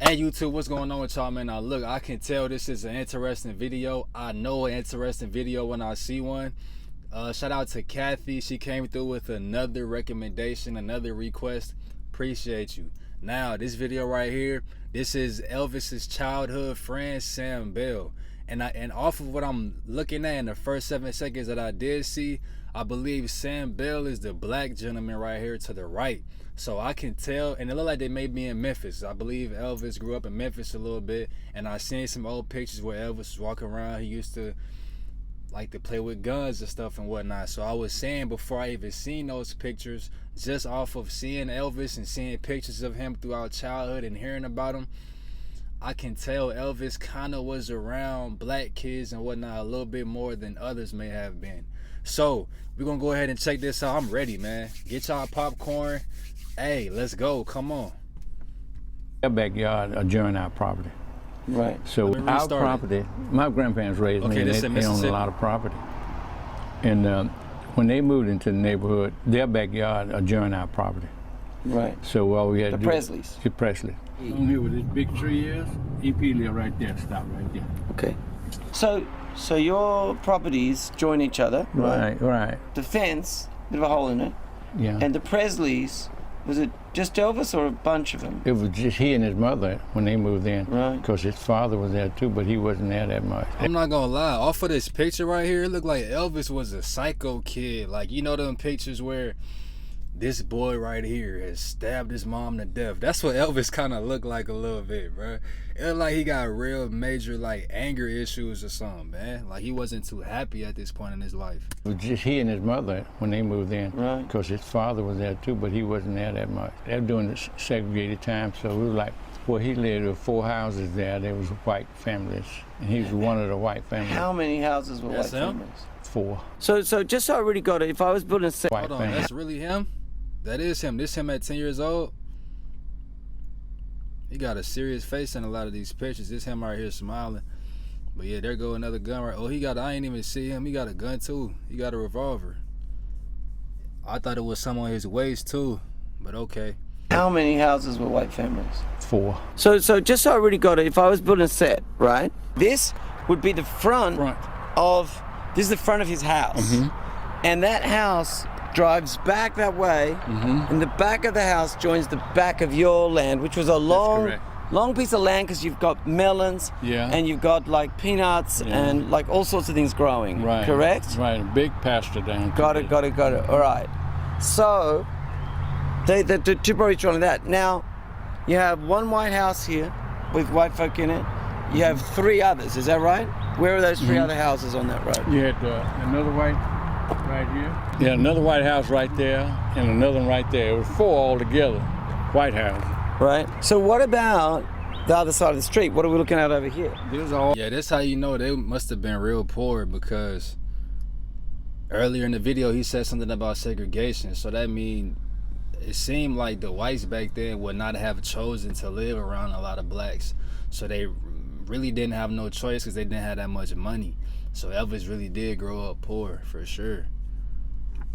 Hey YouTube, what's going on with y'all, man? Now look, I can tell this is an interesting video. I know an interesting video when I see one. Shout out to Kathy. She came through with another recommendation, another request. Appreciate you. Now, this video right here, this is Elvis's childhood friend, Sam Bell. And off of what I'm looking at in the first 7 seconds that I did see, I believe Sam Bell is the black gentleman right here to the right. So I can tell, and it looked like they may be in Memphis. I believe Elvis grew up in Memphis a little bit, and I seen some old pictures where Elvis was walking around. He used to like to play with guns and stuff and whatnot. So I was saying before I even seen those pictures, just off of seeing Elvis and seeing pictures of him throughout childhood and hearing about him, I can tell Elvis kind of was around black kids and whatnot a little bit more than others may have been. So we're gonna go ahead and check this out. I'm ready, man. Get y'all popcorn. Hey, let's go. Come on. Our backyard adjoin our property. Right. So our property, my grandparents raised me, and they owned a lot of property. And when they moved into the neighborhood, their backyard adjoin our property. Right. So all we had to do... The Presleys. The Presley. On here where this big tree is, EP live right there, stop right there. Okay. So your properties join each other, right? Right. The fence, bit of a hole in it. Yeah. And the Presleys, was it just Elvis or a bunch of them? It was just he and his mother when they moved in. Right. Because his father was there too, but he wasn't there that much. I'm not gonna lie, off of this picture right here, it looked like Elvis was a psycho kid. Like, you know them pictures where this boy right here has stabbed his mom to death. That's what Elvis kind of looked like a little bit, bro. It looked like he got real major like anger issues or something, man. Like he wasn't too happy at this point in his life. It was just he and his mother when they moved in. Right. Because his father was there too, but he wasn't there that much. They were doing the segregated time, so it was like, where he lived, there were 4 houses there. There was white families, and he was one of the white families. How many houses were white families? 4. So just so I really got it, if I was building a set... Hold on, that's really him? That is him. This him at 10 years old. He got a serious face in a lot of these pictures. This him right here smiling. But yeah, there go another gun right. Oh, he got, I ain't even see him. He got a gun too. He got a revolver. I thought it was some on his waist too, but okay. How many houses were white families? 4. So just so I really got it, if I was building a set, right? This would be the front. Of, this is the front of his house. Mm-hmm. And that house drives back that way, and the back of the house joins the back of your land, which was a long piece of land because you've got melons, and you've got like peanuts and like all sorts of things growing, correct? Right, a big pasture down. Got it. All right. So, the two properties joining that. Now, you have one white house here with white folk in it. You have 3 others, is that right? Where are those 3 other houses on that road? You had another white right here. Yeah, another white house right there, and another one right there. It was 4 altogether, white houses. Right. So what about the other side of the street? What are we looking at over here? Yeah, that's how you know they must have been real poor, because earlier in the video he said something about segregation. So that means it seemed like the whites back then would not have chosen to live around a lot of blacks. So they really didn't have no choice because they didn't have that much money. So Elvis really did grow up poor, for sure.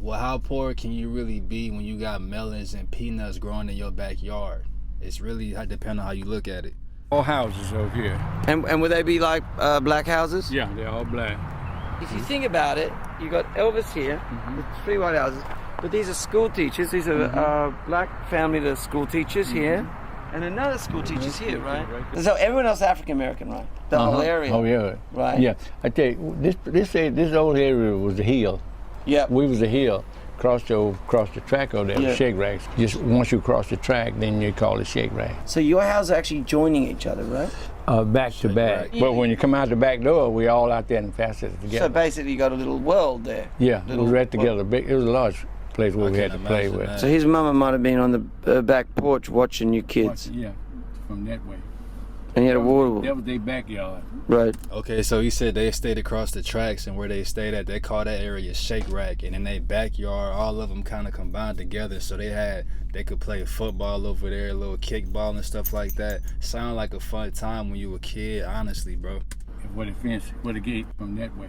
Well, how poor can you really be when you got melons and peanuts growing in your backyard? It's really depending on how you look at it. All houses over here. And would they be like black houses? Yeah, they're all black. If you think about it, you got Elvis here with 3 white houses, but these are school teachers. These are black family that are school teachers here. And another school teacher's here, right? So everyone else African American, right? The whole area. Oh yeah. Right. Yeah. I tell you, this old area was a hill. Yeah. We was a hill. Crossed the track over there, the shake racks. Just once you cross the track, then you call it shake rack. So your houses are actually joining each other, right? Back to back. But when you come out the back door, we all out there and fast it together. So basically, you got a little world there. Yeah, it was right together. It was a large place where we had to play with. So his mama might have been on the back porch watching you kids. Yeah, from that way. And he had a water. That was their backyard. Right. Okay, so he said they stayed across the tracks, and where they stayed at, they call that area Shake Rack. And in their backyard, all of them kind of combined together, so they could play football over there, a little kickball and stuff like that. Sound like a fun time when you were a kid, honestly, bro. Where the fence, where the gate from that way.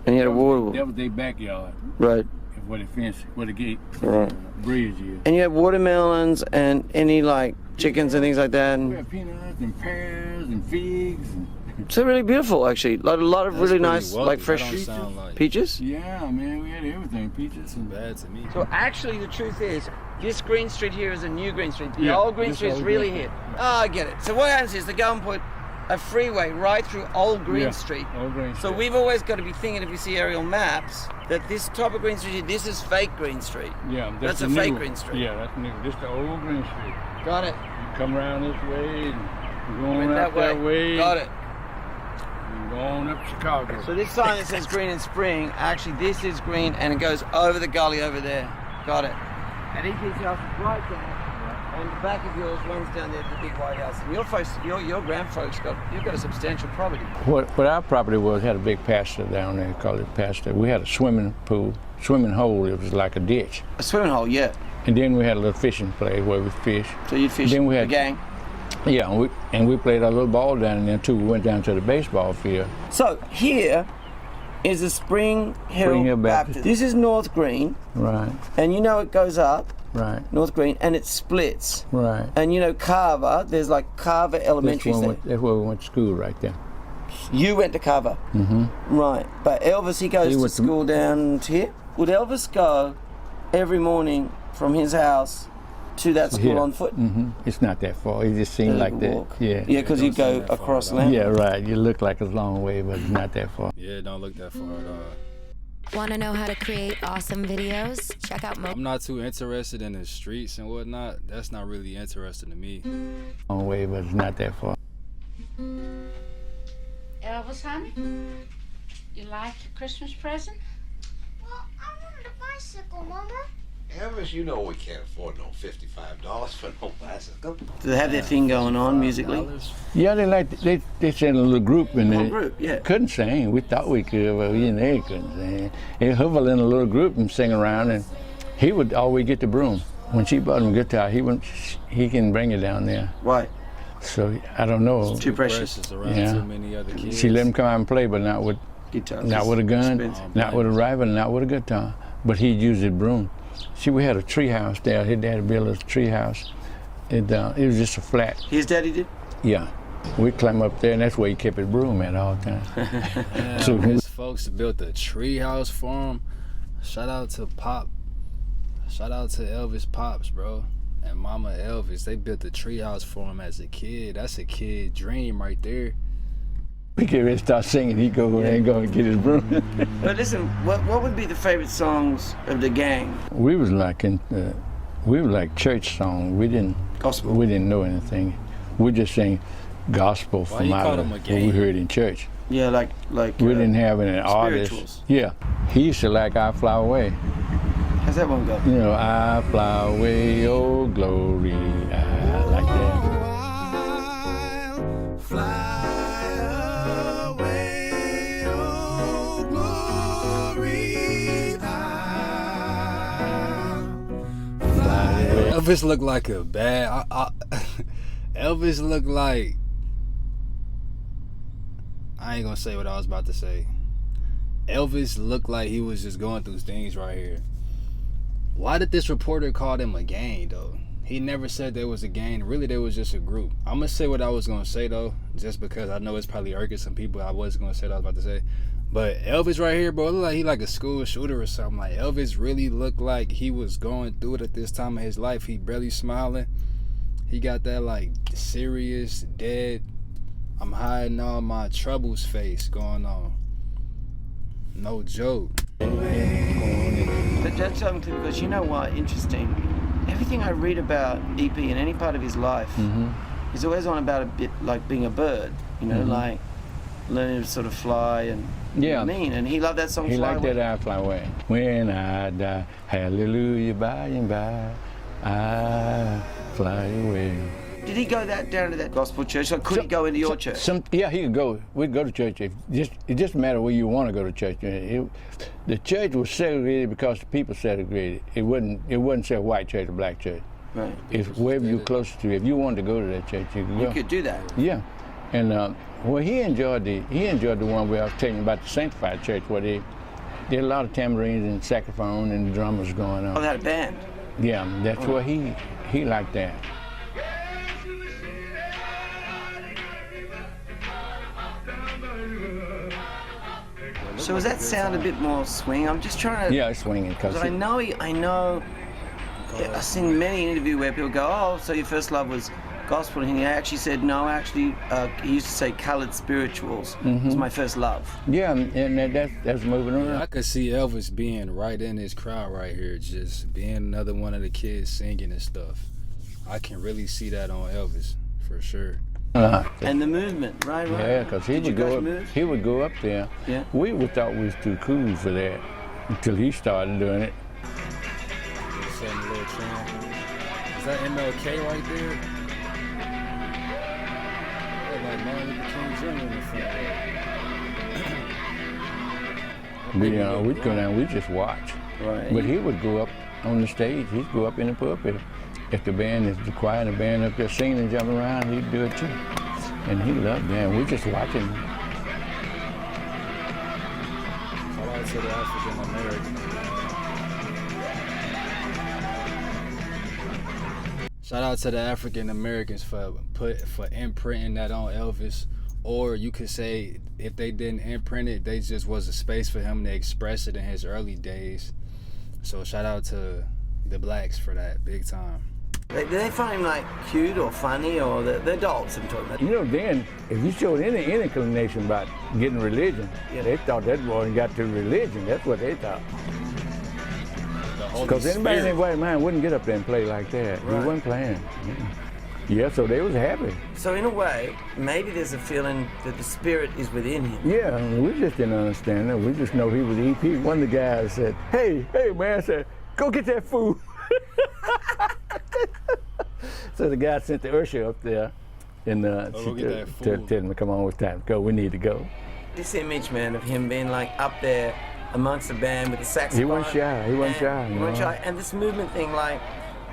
And he had a water. That was their backyard. Right. where the fence, where the gate, Right. bridge is. And you have watermelons and any like chickens and things like that. We And have peanuts and pears and figs. And so really beautiful, actually. Like a lot of That's really pretty nice, wealthy. like That fresh don't sound like- peaches. yeah, man, we had everything. Peaches and Bad to me. So actually, the truth is, this Green Street here is a new Green Street. The Yeah, old Green this Street's old really Green hit. Oh, I get it. So what happens is they go and put a freeway right through Old Green Yeah, Street. Old Green So Street. we've always got to be thinking, if we see aerial maps, that this type of Green Street, this is fake Green Street. Yeah, That's the a new fake one. Green Street. Yeah, that's new. This the old Green Street. Got it. You come around this way and go on Went up that way. Got it. And go on up Chicago. So this sign that says Green and Spring, actually this is green and it goes over the gully over there. Got it. And EP's house is right there. And the back of yours runs down there to the big white house. And your folks, your grandfolks you've got a substantial property. What our property was had a big pasture down there, called it pasture. We had a swimming pool, swimming hole. It was like a ditch. A swimming hole, yeah. And then we had a little fishing place where we fished. So you'd fish Then we the had- gang. Yeah, and we played our little ball down there too. We went down to the baseball field. So here is the Spring Hill Baptist. This is North Green, Right, and you know it goes up, right, North Green, and it splits. right. And you know Carver, there's like Carver Elementary. That's where we went to school right there. You went to Carver. Mm-hmm. Right. But Elvis, he goes He to went to- school down here. Would Elvis go every morning from his house to that school Here. on foot? It's not that far. It just seemed like that. Walk. Yeah. Yeah, because you It don't go seem that far across at all. land. Yeah, right. You look like it's a long way, but it's not that far. Yeah, it don't look that far at all. Want to know how to create awesome videos? Check out I'm not too interested in the streets and whatnot. That's not really interesting to me. Long way, but it's not that far. Elvis, honey, you like your Christmas present? Well, I wanted a bicycle, Mama. Elvis, you know we can't afford no $55 for no bicycle. Do they have their thing going on musically? Yeah, they sent a little group in there. group, yeah. Couldn't sing. We thought we could, but they couldn't sing. They huddled in a little group and sing around, and he would always get the broom. When she bought him a guitar, he can bring it down there. Right. So I don't know. Too precious. Around Yeah. too many other kids. She let him come out and play, but not with Guitar. a gun, Expensive. not with a rifle, not with a guitar. But he'd use his broom. See, we had a tree house there. His daddy built a tree house. It was just a flat. His daddy did? Yeah. We'd climb up there, and that's where he kept his broom at all times. Yeah, So- his folks built a tree house for him. Shout out to Pop. Shout out to Elvis Pops, bro. And Mama Elvis. They built a tree house for him as a kid. That's a kid dream right there. We get ready to start singing. He'd go there and go and get his broom. But listen, what would be the favorite songs of the gang? we was like church songs. We didn't Gospel. We didn't know anything. We just sang gospel Why from you out call of them a what we gang? heard in church. Yeah, like We didn't have any artists. spirituals. Yeah. He used to like I Fly Away. How's that one go? You know, I fly away, oh glory. I like that. Elvis looked like a bad. Elvis looked like. I ain't gonna say what I was about to say. Elvis looked like he was just going through things right here. Why did this reporter call them a gang though? He never said there was a gang. Really, there was just a group. I'm gonna say what I was gonna say though, just because I know it's probably irking some people. I was gonna say what I was about to say. But Elvis right here, bro, look like he like a school shooter or something. Like Elvis really looked like he was going through it at this time of his life. He barely smiling. He got that like serious, dead, I'm hiding all my troubles face going on. No joke. But that's something, because you know what? Interesting. Everything I read about EP in any part of his life, he's always on about a bit like being a bird, you know, like learning to sort of fly and and he loved that song. He Fly liked Away. that I Fly Away. When I die, hallelujah, by and by, I fly away. Did he go down to that gospel church? Like, could he go into your church? Yeah, he could go. We'd go to church. It just matter where you want to go to church. The church was segregated because the people segregated. It wasn't say white church or black church. Right. If wherever you're closer to, if you wanted to go to that church, you could go. You could do that. Yeah, and well, he enjoyed the one where I was telling you about the sanctified church, where There are a lot of tambourines and saxophone and drummers going on. Oh, they had a band? Yeah, that's what he liked that. So does that sound a bit more swing? I'm just trying to... Yeah, it's swinging. Because I know, I've seen many interviews where people go, oh, so your first love was gospel, and he actually said, no, actually, he used to say colored spirituals was my first love. Yeah, and that's moving around. Yeah, I could see Elvis being right in this crowd right here, just being another one of the kids singing and stuff. I can really see that on Elvis, for sure. And the movement, right? Yeah, because he would go up there. Yeah. We thought we was too cool for that until he started doing it. Setting a little trend. Is that MLK right there? Like Martin Luther King Jr. in the front. We'd go down, we'd just watch. Right. But he would go up on the stage, he'd go up in the pulpit. If the band is the choir and the band up there singing and jumping around, he'd do it too. And he loved that. We're just watching. Shout out to the African American. Shout out to the African Americans for imprinting that on Elvis. Or you could say if they didn't imprint it, they just was a space for him to express it in his early days. So shout out to the blacks for that, big time. Do they find him like cute or funny, or the adults I'm talking about? You know, then if you showed any inclination about getting religion, they thought that boy got to religion. That's what they thought. Because anybody in their white mind wouldn't get up there and play like that. Right. He wasn't playing. Yeah, so they was happy. So in a way, maybe there's a feeling that the spirit is within him. Yeah, we just didn't understand it. We just know he was EP. One of the guys said, hey man, I said, go get that food. So the guy sent the usher up there and tell him to come on, it's time to go, we need to go. This image, man, of him being like up there amongst the band with the saxophone. He wasn't shy, he wasn't shy. And this movement thing, like,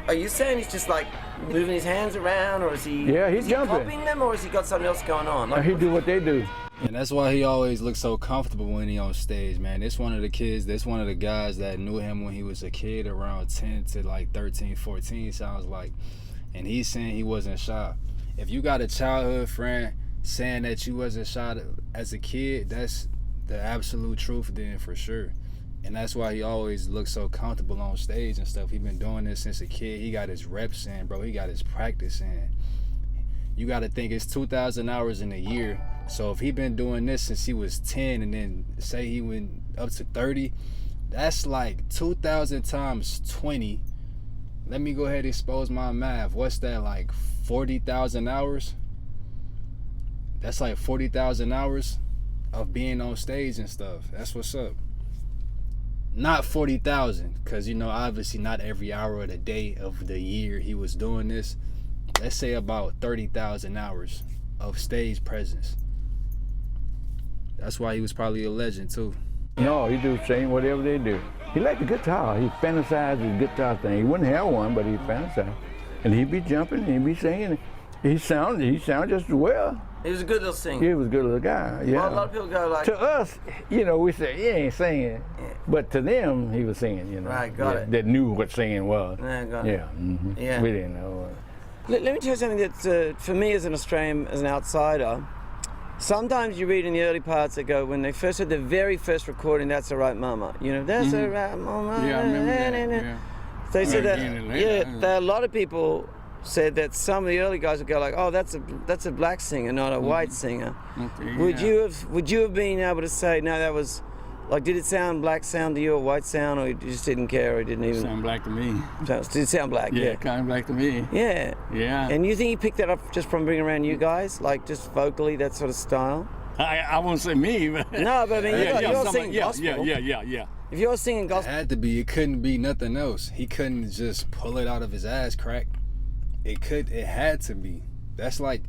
are you saying he's just like moving his hands around, or is he, he's jumping. Copying them, or has he got something else going on? Like, he do what they do. And that's why he always looks so comfortable when he on stage, man. This one of the kids, this one of the guys that knew him when he was a kid, around 10 to like 13, 14, sounds like. And he's saying he wasn't shy. If you got a childhood friend saying that you wasn't shy as a kid, that's the absolute truth then, for sure. And that's why he always looks so comfortable on stage and stuff. He been doing this since a kid. He got his reps in, bro. He got his practice in. You got to think it's 2,000 hours in a year. So if he been doing this since he was 10 and then say he went up to 30, that's like 2,000 times 20. Let me go ahead and expose my math. What's that, like 40,000 hours? That's like 40,000 hours of being on stage and stuff. That's what's up. Not 40,000, because, you know, obviously not every hour of the day of the year he was doing this. Let's say about 30,000 hours of stage presence. That's why he was probably a legend too. No, he do sing whatever they do. He liked the guitar. He fantasized his guitar thing. He wouldn't have one, but he fantasized. And he'd be jumping, he'd be singing. He sounded just as well. He was a good little singer. He was a good little guy, yeah. Well, a lot of people go like... To us, you know, we say, he ain't singing. Yeah. But to them, he was singing, you know. Right, got it. That knew what singing was. Yeah, got it. Yeah, Yeah. We didn't know. Let me tell you something that, for me as an Australian, as an outsider, sometimes you read in the early parts that go, when they first had the very first recording, That's Alright Mama. You know, That's Alright Mama. Yeah, I remember that, yeah. They said that, a lot of people said that some of the early guys would go like, oh, that's a black singer, not a white singer. Okay, Would you have been able to say, no, that was, like, did it sound black sound to you, or white sound, or you just didn't care, or didn't even... Sound black to me. Did it sound black? Yeah, kind of black to me. Yeah. Yeah. And you think he picked that up just from being around you guys, like just vocally, that sort of style? I won't say me, but... No, but I mean, you're singing gospel. Yeah. If you're singing gospel... It had to be. It couldn't be nothing else. He couldn't just pull it out of his ass crack. It had to be. That's like,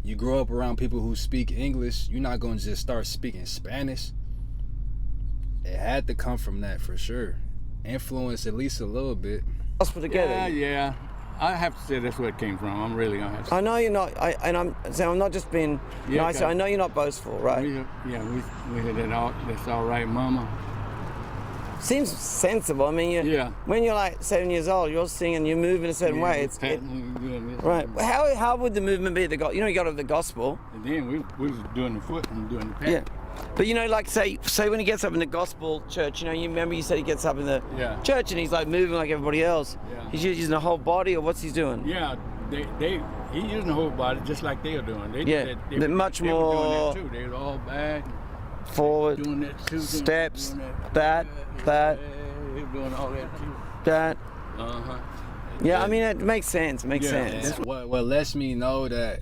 you grow up around people who speak English, you're not going to just start speaking Spanish. It had to come from that, for sure. Influence at least a little bit. Gospel together. Yeah. I have to say that's where it came from. I'm really going to have to say. I know you're not, I'm not just being nice. I know you're not boastful, right? We had that That's Alright Mama. seems sensible. I mean, when you're like 7 years old, you're singing, you're moving a certain way. Right. How would the movement be? You got the gospel. And then we was doing the foot and doing the pat. Yeah. But like say when he gets up in the gospel church, you remember you said he gets up in the church and he's like moving like everybody else. Yeah. He's using the whole body, or what's he doing? Yeah, he's using the whole body just like they are doing. They're much more. Were doing that too. They were all back, forward, doing that too, steps, that. They were doing all that too. That. Yeah, I mean it makes sense. Sense. What lets me know that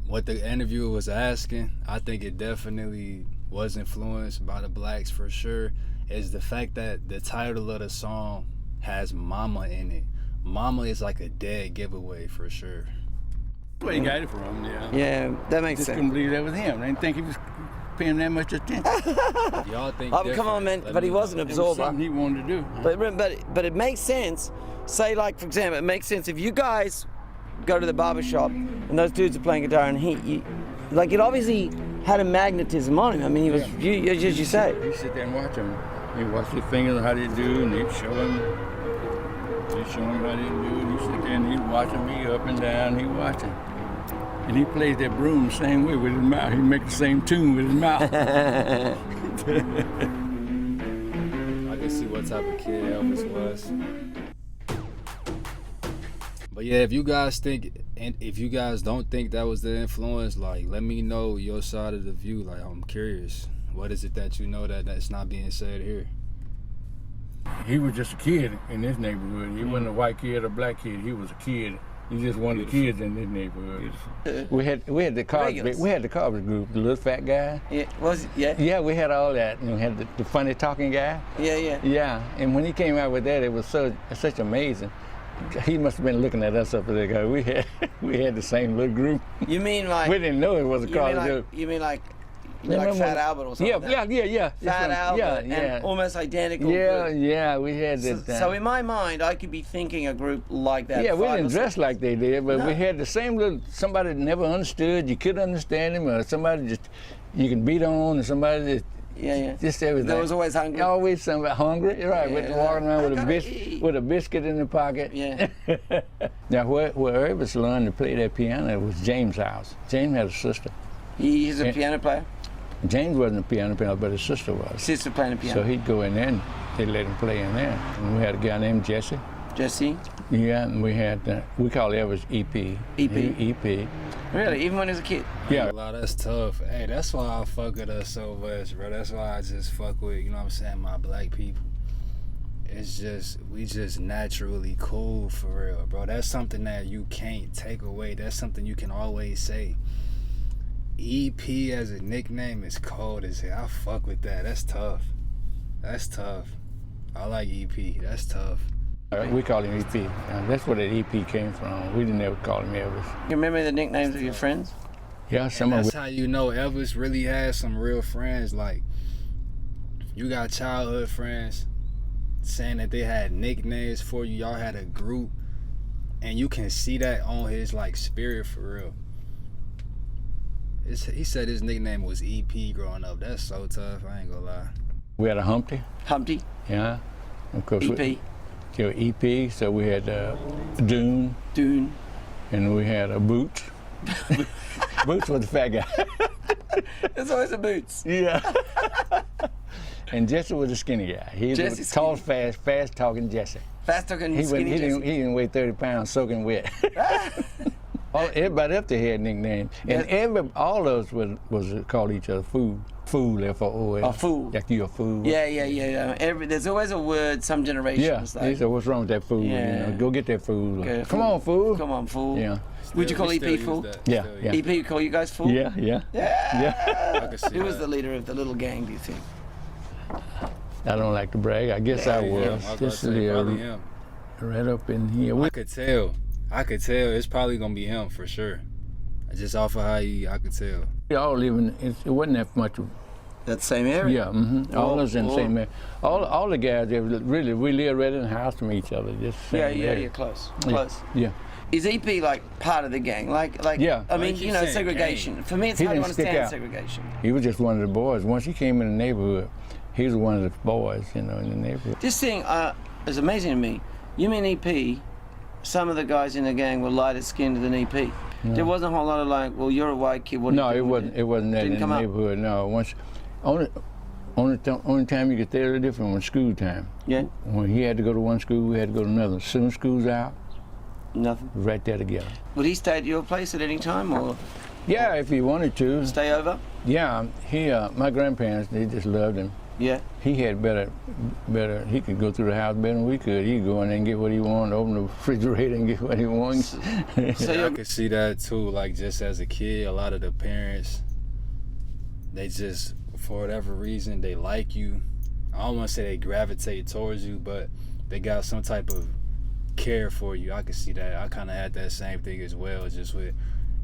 what the interviewer was asking, I think it definitely was influenced by the blacks for sure, is the fact that the title of the song has mama in it. Mama is like a dead giveaway for sure. Where he got it from, Yeah, that makes sense. Just couldn't believe that was him. I didn't think he was paying that much attention. Y'all think come on, man, but he was an absorber. It was something he wanted to do. But it makes sense. Say, like, for example, it makes sense if you guys go to the barber shop and those dudes are playing guitar and it obviously had a magnetism on him. I mean, he was, as you say. You sit there and watch him. You watch the fingers, how they do, and he'd show him. He'd show him how they do, and he'd sit there and he'd watching me up and down, he'd watching. And he plays that broom the same way with his mouth. He'd make the same tune with his mouth. I can see what type of kid Elvis was. But yeah, if you guys think, and if you guys don't think that was the influence, like, let me know your side of the view. Like, I'm curious. What is it that you know that's not being said here? He was just a kid in this neighborhood. He wasn't a white kid or black kid. He was a kid. He's just one of the kids in this neighborhood. We had the Carver group, the little fat guy. Yeah, we had all that. And we had the funny talking guy. Yeah, and when he came out with that, it was such amazing. He must have been looking at us up there. We had the same little group. You mean like we didn't know it was a Carver group. You mean like Fat Albert or something? Yeah. Fat Albert and almost identical. Yeah, we had that. So in my mind, I could be thinking a group like that. Yeah, we didn't dress like they did, but we had the same little. Somebody that never understood, you couldn't understand him, or somebody just you can beat on, or somebody that. Just everything. There was always hungry. Always somebody hungry, right? Walking around with a biscuit in the pocket. Yeah. Now, where Elvis learned to play that piano was James' house. James had a sister. He's a piano player. James wasn't a piano player, but his sister was. Sister playing the piano. So he'd go in there and they'd let him play in there. And we had a guy named Jesse. Jesse? Yeah, and we had, we called Elvis EP. EP. Really? Even when he was a kid? Yeah. Wow, that's tough. Hey, that's why I fuck with us so much, bro. That's why I just fuck with, you know what I'm saying, my black people. It's just, we just naturally cool for real, bro. That's something that you can't take away. That's something you can always say. EP as a nickname is cold as hell. I fuck with that. That's tough. That's tough. I like EP. That's tough. We call him EP. That's where that EP came from. We didn't ever call him Elvis. You remember the nicknames of your friends? Yeah, some of them. That's how you know Elvis really has some real friends. Like, you got childhood friends saying that they had nicknames for you. Y'all had a group, and you can see that on his like spirit for real. He said his nickname was EP growing up. That's so tough. I ain't gonna lie. We had a Humpty. Humpty. Yeah. Of course. EP. EP. So we had Dune. And we had a Boots. Boots was the fat guy. There's always a Boots. Yeah. And Jesse was the skinny guy. He was tall, fast talking Jesse. Fast talking skinny Jesse. He didn't weigh 30 pounds soaking wet. Everybody up there had nicknames. And all of us was called each other fool. Fool, F-O-O-L. A fool. Like you a fool. Yeah. There's always a word, some generations. Yeah, he said, what's wrong with that fool? Yeah. You know, go get that fool. Okay, Come on, fool. Come on, fool. Yeah. Would you call EP fool? Yeah. EP call you guys fool? Yeah. I can see Who was the leader of the little gang, do you think? I don't like to brag. I guess I was. Just probably him. Right up in here. I could tell. It's probably gonna be him for sure. Just off of how I could tell. We all live in, it wasn't that much of that same area? Yeah, mm-hmm. All of us in the same area. All the guys, we live right in the house from each other. Just yeah, close. Yeah. Is EP like part of the gang? Like yeah. I mean, you know, segregation. Gang. For me, it's hard to understand segregation. He was just one of the boys. Once he came in the neighborhood, he was one of the boys, you know, in the neighborhood. This thing is amazing to me. You mean EP, some of the guys in the gang were lighter skinned than EP. No. There wasn't a whole lot of like, well, you're a white kid, what no, are you doing? No, it wasn't that in the neighborhood, no. Only time you get there is different when school time. Yeah. When he had to go to one school, we had to go to another. As soon as school's out, nothing. Right there together. Would he stay at your place at any time, or? Yeah, if he wanted to. Stay over? Yeah, my grandparents, they just loved him. Yeah. He had better, he could go through the house better than we could. He'd go in there and get what he wanted, open the refrigerator and get what he wanted. So I could see that too, like just as a kid, a lot of the parents, they just, for whatever reason, they like you. I don't want to say they gravitate towards you, but they got some type of care for you. I could see that. I kind of had that same thing as well, just with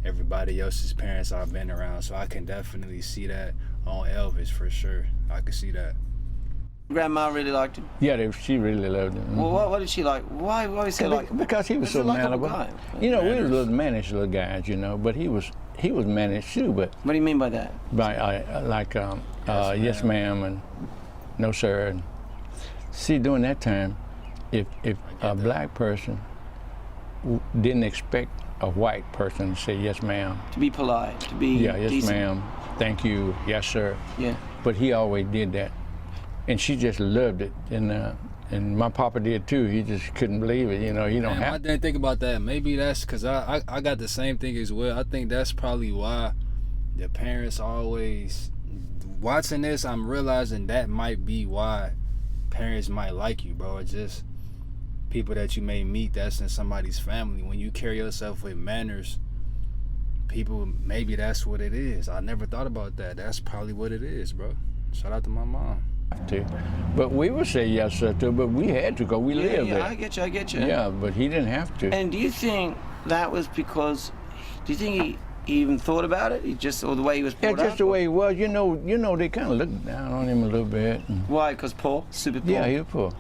everybody else's parents I've been around. So I can definitely see that on Elvis for sure. I could see that. Grandma really liked him? Yeah, she really loved him. Well, what did she like? Why did she like him? Because he was so malleable. You know, we were little mannish little guys, you know, but he was mannish too. But what do you mean by that? By yes ma'am and no sir. And see, during that time, if a black person didn't expect a white person to say yes ma'am, to be polite, to be yes decent. Ma'am, thank you, yes sir. Yeah. But he always did that, and she just loved it. And my papa did too. He just couldn't believe it. You know, you don't have. I didn't think about that. Maybe that's because I got the same thing as well. I think that's probably why the parents always watching this. I'm realizing that might be why parents might like you, bro. It's just people that you may meet that's in somebody's family. When you carry yourself with manners, people, maybe that's what it is. I never thought about that. That's probably what it is, bro. Shout out to my mom. But we would say yes sir too, but we had to go. We lived there. I get you. Yeah, but he didn't have to. And do you think that was because, do you think he even thought about it? He just, or the way he was brought up? Yeah, just the way he was. You know, they kind of looked down on him a little bit. Why? Because poor? Super poor? Yeah, he was poor.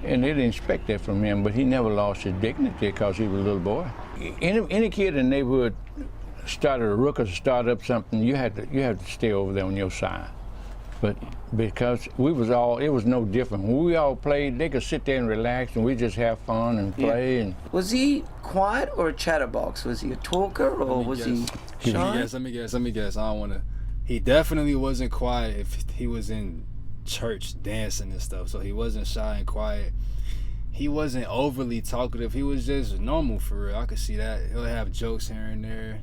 And they didn't expect that from him, but he never lost his dignity because he was a little boy. Any kid in the neighborhood started a ruckus or started up something, you had to stay over there on your side. But because it was no different. When we all played, they could sit there and relax, and we just have fun and play. And was he quiet or a chatterbox? Was he a talker or was he shy? Let me guess. I don't want to. He definitely wasn't quiet if he was in church dancing and stuff. So he wasn't shy and quiet. He wasn't overly talkative. He was just normal for real. I could see that. He'll have jokes here and there,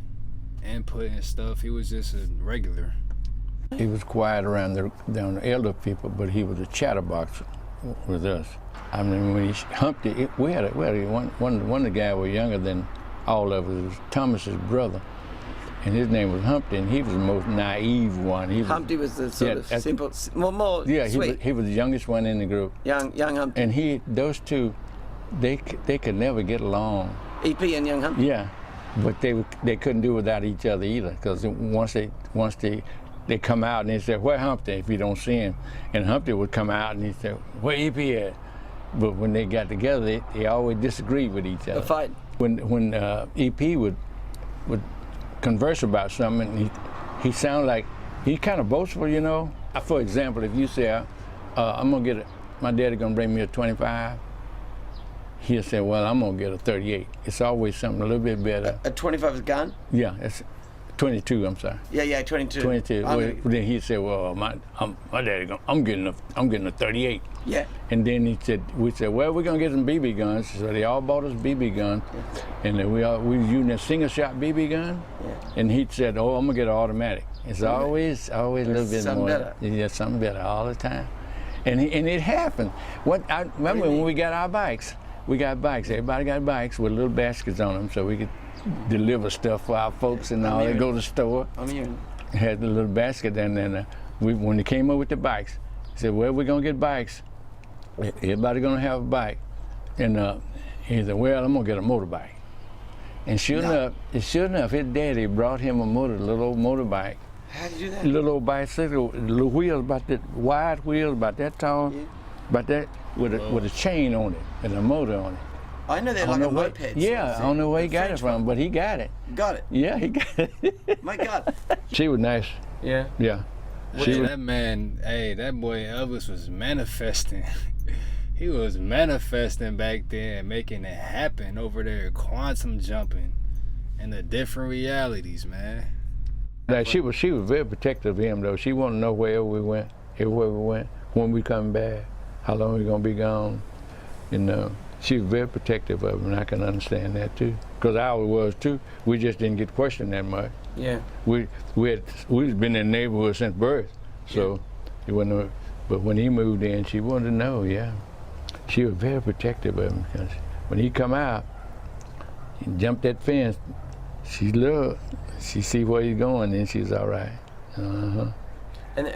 input and stuff. He was just a regular. He was quiet around the elder people, but he was a chatterbox with us. I mean, when he humped it, we had one of the guys was younger than all of us. It was Thomas's brother, and his name was Humpty, and he was the most naive one. Humpty was the sort of simple, more sweet. He was the youngest one in the group. Young Humpty. And those two, they could never get along. EP and young Humpty. Yeah, but they couldn't do without each other either, because once they come out and they say, "Where Humpty?" if you don't see him. And Humpty would come out and he'd say, "Where EP at?" But when they got together, they always disagreed with each other. A fight. When EP would converse about something, and he sounded like, he kind of boastful, you know. For example, if you say, I'm gonna get my daddy gonna bring me a 25, he'll say, well, I'm gonna get a 38. It's always something a little bit better. A 25 is a gun? Yeah, it's 22, I'm sorry. Yeah, 22. 22. Well, then he said, well, my daddy, I'm getting a 38. Yeah. And then we said, well, we're gonna get some BB guns. So they all bought us BB guns, and then we was using a single shot BB gun. Yeah. And he said, oh, I'm gonna get an automatic. It's always a little bit more. Better. Yeah, something better all the time. And it happened. I remember when we got our bikes. We got bikes. Everybody got bikes with little baskets on them, so we could deliver stuff for our folks and all. They go to the store. Had the little basket, and then when they came up with the bikes, said, well, we're gonna get bikes. Everybody gonna have a bike. And he said, well, I'm gonna get a motorbike. And sure enough, his daddy brought him a little old motorbike. How did you do that? Little old bicycle, little wheels about that, wide wheels about that tall, about that, with a chain on it and a motor on it. I know they're like a moped. Yeah, I don't know where he got it from, but he got it. Got it? Yeah, he got it. My God. She was nice. Yeah? Yeah. That man, that boy Elvis was manifesting. He was manifesting back then, making it happen over there, quantum jumping in the different realities, man. Now, she was very protective of him, though. She wanted to know wherever we went, when we come back, how long we gonna be gone. You know, she was very protective of him, and I can understand that too. Because I was too. We just didn't get questioned that much. Yeah. We'd been in the neighborhood since birth, so it wasn't. But when he moved in, she wanted to know. Yeah, she was very protective of him because when he come out, he jumped that fence. She looked. She see where he's going, and she's all right. And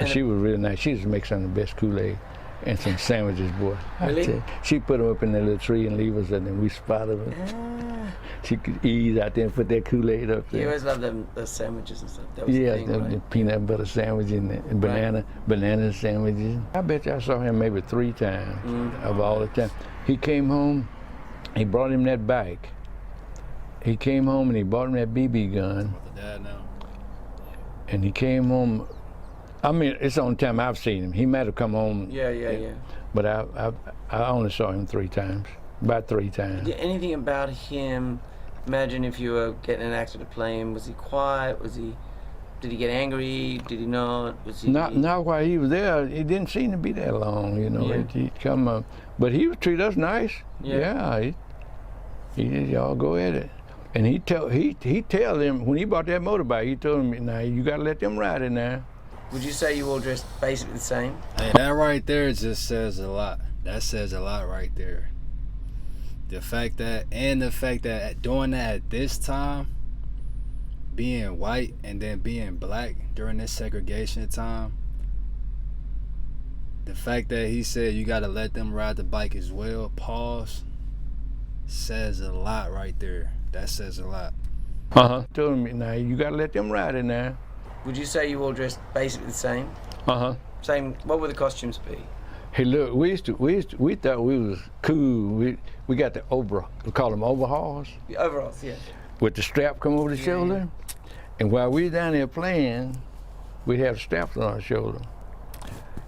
she was really nice. She used to make some of the best Kool-Aid and some sandwiches, boy. Really? She put them up in that little tree and leave us, and then we spotted them. She could ease out there and put that Kool-Aid up there. You always loved the sandwiches and stuff. That was yeah, the thing, right? the peanut butter sandwich and banana sandwiches. I bet you I saw him maybe 3 times of all the time. He came home, he brought him that bike. He came home and he bought him that BB gun. With the dad now. And he came home. I mean, it's the only time I've seen him. He might have come home. Yeah. But I only saw him 3 times, about 3 times. Yeah, anything about him? Imagine if you were getting an actor to play him. Was he quiet? Did he get angry? Did he not? Was he? Not while he was there. He didn't seem to be that long, you know. Yeah. He'd come, but he would treat us nice. Yeah. Y'all go at it. And he tell them when he bought that motorbike, he told him, now you gotta let them ride it now. Would you say you all dressed basically the same? Hey, that right there just says a lot. That says a lot right there. The fact that doing that at this time, being white and then being black during this segregation time, the fact that he said you gotta let them ride the bike as well, pause, says a lot right there. That says a lot. Told him, now you gotta let them ride it now. Would you say you all dressed basically the same? Same. What would the costumes be? Hey, look, we thought we was cool. We got the we call them overalls. The overalls, yeah. With the strap come over the shoulder. And while we down there playing, we'd have straps on our shoulder.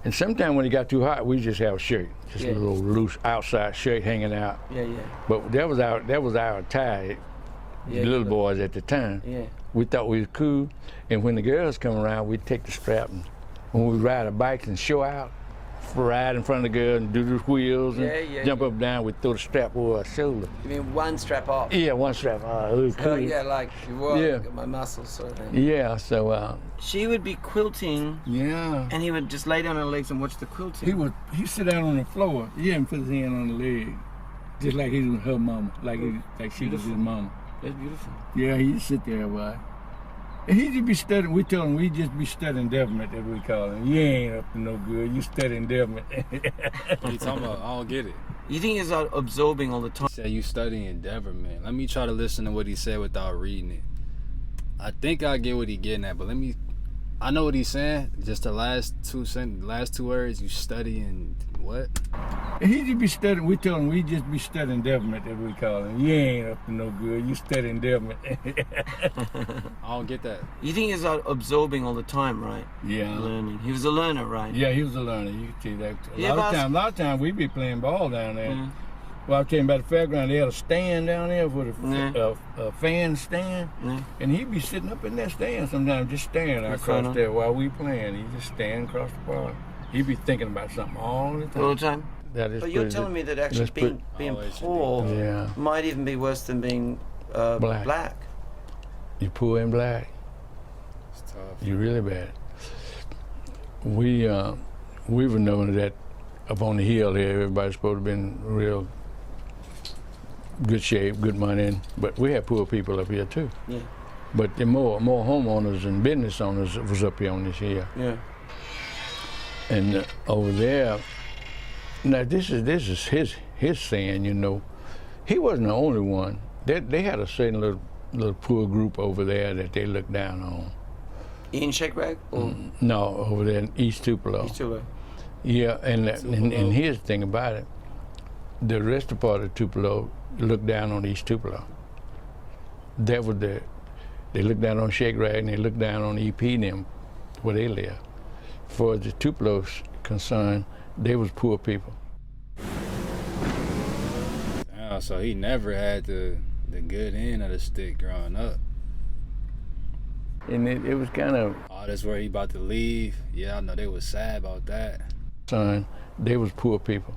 And sometimes when it got too hot, we just have a shirt, just a little loose outside shirt hanging out. Yeah. But that was our tie, the little boys at the time. Yeah. We thought we was cool. And when the girls come around, we'd take the strap and when we ride our bikes and show out, ride in front of the girl and do the wheels and jump up and down, we'd throw the strap over our shoulder. You mean one strap off? Yeah, one strap. It was cool. Yeah, like, look at my muscles sort of thing. Yeah, so. She would be quilting. Yeah. And he would just lay down on her legs and watch the quilting. He'd sit down on the floor, and put his hand on the leg, just like he was her mama, like she was his mama. That's beautiful. Yeah, he'd sit there a while. And he'd just be studying, we told him we'd just be studying devilment, that we call him. You ain't up to no good, you studying devilment. What are you talking about? I don't get it. You think he's absorbing all the time? He said you studying devilment. Let me try to listen to what he said without reading it. I think I get what he getting at, but I know what he's saying. Just the last two words, you studying what? He'd just be studying, we told him we'd just be studying devilment, that we call him. You ain't up to no good, you studying devilment. I don't get that. You think he's absorbing all the time, right? Yeah. Learning. He was a learner, right? Yeah, he was a learner. You can see that. A lot of times we'd be playing ball down there. Yeah. Well, I was telling you about the fairground. They had a stand down there with a fan stand, and he'd be sitting up in that stand sometimes, just staring across there while we playing. He'd just stand across the park. He'd be thinking about something all the time. All the time. But you're telling me that actually being poor might even be worse than being black. You're poor and black. It's tough. You're really bad. We were knowing that up on the hill here, everybody's supposed to be in real good shape, good money, but we have poor people up here too. Yeah. But the more homeowners and business owners was up here on this hill. Yeah. And over there, now this is his saying, you know. He wasn't the only one. They had a certain little poor group over there that they looked down on. In Segregated? No, over there in East Tupelo. East Tupelo. Yeah, and here's the thing about it. The rest of the part of Tupelo looked down on East Tupelo. They looked down on Segregated and they looked down on EP and them, where they live. for the Tupelo's concerned, they was poor people. Oh, so he never had the good end of the stick growing up. And it was kind of... Oh, that's where he about to leave? Yeah, I know they was sad about that. Son, they was poor people.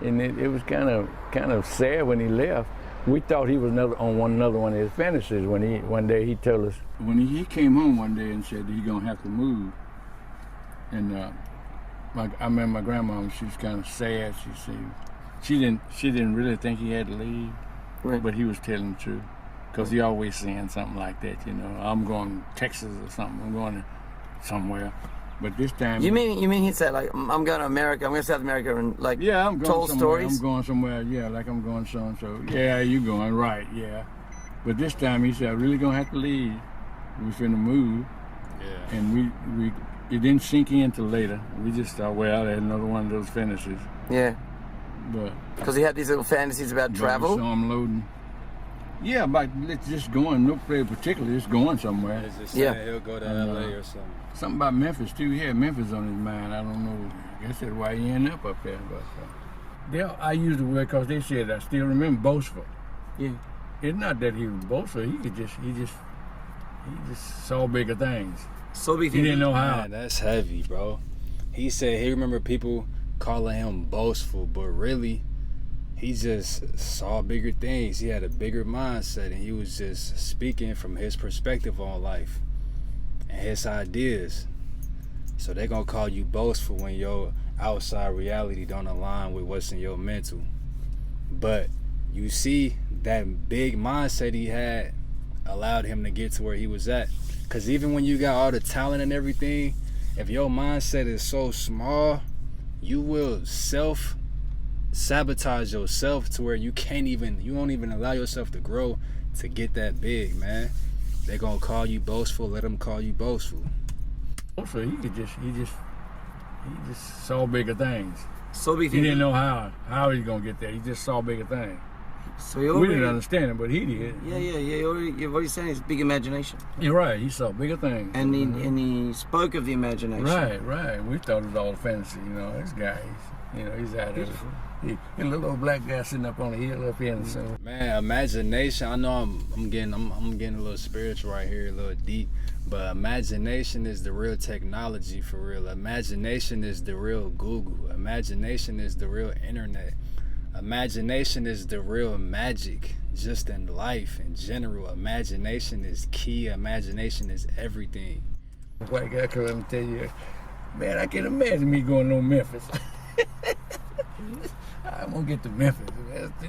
And it was kind of sad when he left. We thought he was another one of his fantasies when one day he told us. When he came home one day and said that he's gonna have to move. And I remember my grandma, she was kind of sad. She said she didn't really think he had to leave, right. But he was telling the truth. Because he always saying something like that, you know. I'm going to Texas or something. I'm going to somewhere. But this time... You mean he said, like, I'm going to America, I'm going to South America, and, like, yeah, I'm going told somewhere. stories? I'm going somewhere, yeah, like I'm going so-and-so. Yeah, you going, right, yeah. But this time he said, I'm really going to have to leave. We finna move. Yeah. And it didn't sink in till later. We just thought, well, I had another one of those fantasies. Yeah. But... Because he had these little fantasies about travel? So I'm loading. Yeah, but it's just going, no place particular, just going somewhere. Yeah. He'll go to LA or something. Something about Memphis too. He had Memphis on his mind. I don't know. I guess that's why he ended up there. But I used the word because they said I still remember boastful. Yeah. It's not that he was boastful. He just saw bigger things. So big. He didn't know how. Man, that's heavy, bro. He said he remember people calling him boastful, but really, he just saw bigger things. He had a bigger mindset, and he was just speaking from his perspective on life and his ideas. So they're gonna call you boastful when your outside reality don't align with what's in your mental. But you see, that big mindset he had allowed him to get to where he was at. Because even when you got all the talent and everything, if your mindset is so small, you will sabotage yourself to where you won't even allow yourself to grow to get that big, man. They're gonna call you boastful, let them call you boastful. Also, he just saw bigger things. So big. He didn't know how he's gonna get there. He just saw bigger things. So we didn't understand it, but he did. Yeah. What he's saying is big imagination. You're right. He saw bigger things. And he spoke of the imagination. Right. We thought it was all fantasy. You know, this guy, he's out there. He's a little old black guy sitting up on the hill up here. So. Man, imagination. I know I'm getting a little spiritual right here, a little deep. But imagination is the real technology for real. Imagination is the real Google. Imagination is the real internet. Imagination is the real magic just in life in general. Imagination is key. Imagination is everything. White guy come up and tell you, man, I can't imagine me going to Memphis. I'm gonna get to Memphis.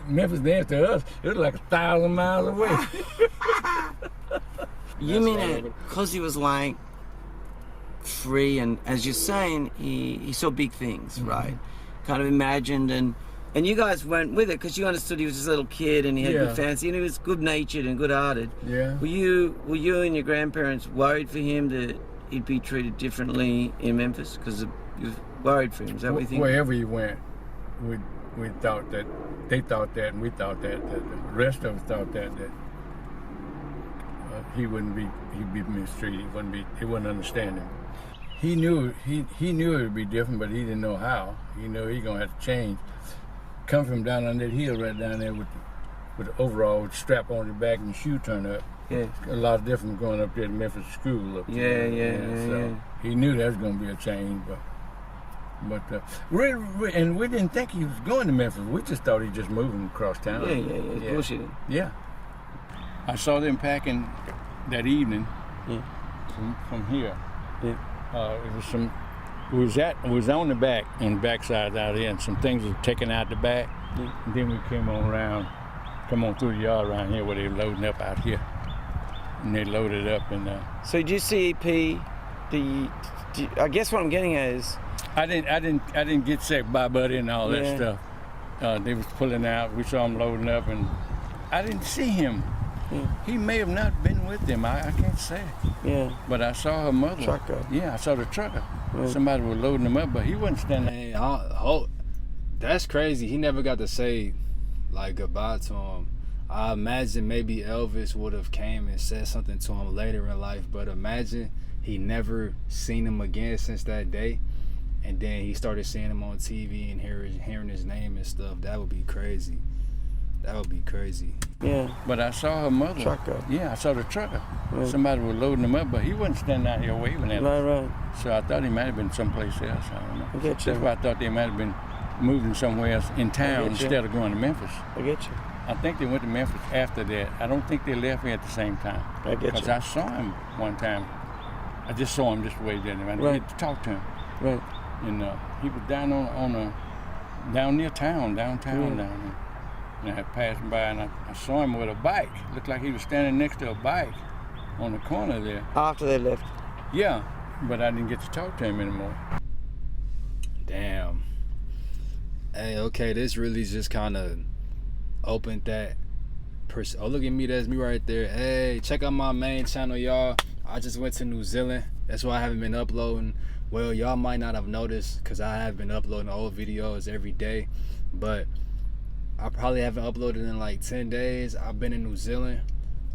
Memphis there to us, it was like 1,000 miles away. You mean that because he was like free, and as you're saying, he saw big things, right? Kind of imagined, and you guys went with it because you understood he was just a little kid and he had good fancy and he was good-natured and good-hearted. Yeah. Were you and your grandparents worried for him that he'd be treated differently in Memphis because you were worried for him? Is that what you think? Wherever you went, we thought that, they thought that, and we thought that the rest of us thought that he'd be mistreated. He wouldn't understand him. He knew it would be different, but he didn't know how. He knew he gonna have to change. Come from down on that hill right down there with the overall with the strap on your back and the shoe turned up. Yeah. It's a lot different going up there to Memphis school up there. Yeah. He knew that was gonna be a change, but and we didn't think he was going to Memphis. We just thought he just moving across town. Yeah. Bullshit. Yeah. I saw them packing that evening from here. Yeah. It was on the back, on the backside out there, and some things were taken out the back. Yeah. And then we come on through the yard around here where they were loading up out here. And they loaded up and So did you see EP? I guess what I'm getting at is I didn't get sick by Buddy and all that stuff. They was pulling out. We saw him loading up, and I didn't see him. Yeah. He may have not been with them. I can't say. Yeah. But I saw her mother. Trucker. Yeah, I saw the trucker. Yeah. Somebody was loading him up, but he wasn't standing. Man, that's crazy. He never got to say like goodbye to him. I imagine maybe Elvis would have came and said something to him later in life, but imagine he never seen him again since that day, and then he started seeing him on TV and hearing his name and stuff. That would be crazy. That would be crazy. Yeah. But I saw her mother. Trucker. Yeah, I saw the trucker. Right. Somebody was loading him up, but he wasn't standing out here waving at us. Right. So I thought he might have been someplace else. I don't know. I get you. That's why I thought they might have been moving somewhere else in town instead of going to Memphis. I get you. I think they went to Memphis after that. I don't think they left here at the same time. I get you. Because I saw him one time. I just saw him just waved at him. I didn't get to talk to him. Right. And he was down down near town, downtown down there. And I had passed him by and I saw him with a bike. Looked like he was standing next to a bike on the corner there. After they left? Yeah, but I didn't get to talk to him anymore. Damn. Hey, okay, this really just kind of opened that. Oh, look at me, that's me right there. Hey, check out my main channel, y'all. I just went to New Zealand. That's why I haven't been uploading. Well, y'all might not have noticed because I have been uploading old videos every day, but I probably haven't uploaded in like 10 days. I've been in New Zealand.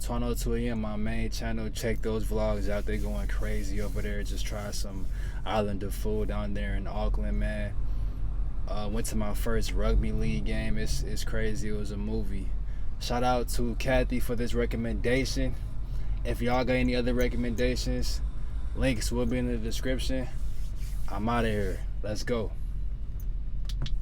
Twan 02 AM, my main channel. Check those vlogs out. They going crazy over there. Just try some islander food down there in Auckland, man. Went to my first rugby league game. It's crazy. It was a movie. Shout out to Kathy for this recommendation. If y'all got any other recommendations, links will be in the description. I'm out of here. Let's go.